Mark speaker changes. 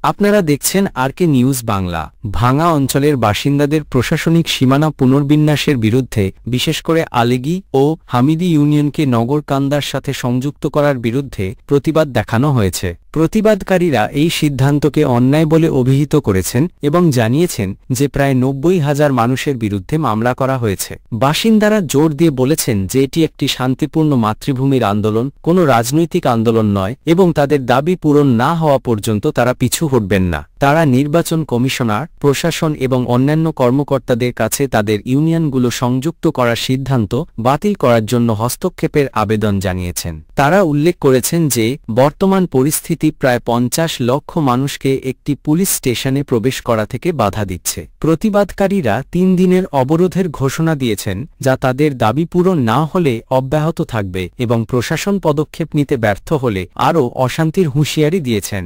Speaker 1: আপনারা দেখছেন আরকে নিউজ বাংলা। ভাঙা অঞ্চলের বাসিন্দাদের প্রশাসনিক সীমানা পুনর্বিন্যাসের বিরুদ্ধে, বিশেষ করে আলেগি ও হামিদি ইউনিয়নকে নগর কান্দার সাথে সংযুক্ত করার বিরুদ্ধে প্রতিবাদ দেখানো হয়েছে। প্রতিবাদকারীরা এই সিদ্ধান্তকে অন্যায় বলে অভিহিত করেছেন এবং জানিয়েছেন যে প্রায় 90,000 মানুষের বিরুদ্ধে মামলা করা হয়েছে। বাসিন্দারা জোর দিয়ে বলেছেন যে এটি একটি শান্তিপূর্ণ মাতৃভূমির আন্দোলন, কোনো রাজনৈতিক আন্দোলন নয়, এবং তাদের দাবি পূরণ না হওয়া পর্যন্ত তারা পিছু হটবেন না। তারা নির্বাচন কমিশনার, প্রশাসন এবং অন্যান্য কর্মকর্তাদের কাছে তাদের ইউনিয়নগুলো সংযুক্ত করার সিদ্ধান্ত বাতিল করার জন্য হস্তক্ষেপের আবেদন জানিয়েছেন। তারা উল্লেখ করেছেন যে বর্তমান পরিস্থিতি প্রায় 50 লক্ষ মানুষকে একটি পুলিশ স্টেশনে প্রবেশ করা থেকে বাধা দিচ্ছে। প্রতিবাদকারীরা 3 দিনের অবরোধের ঘোষণা দিয়েছেন, যা তাদের দাবি পূরণ না হলে অব্যাহত থাকবে এবং প্রশাসন পদক্ষেপ নিতে ব্যর্থ হলে আরও অশান্তির হুঁশিয়ারি দিয়েছেন।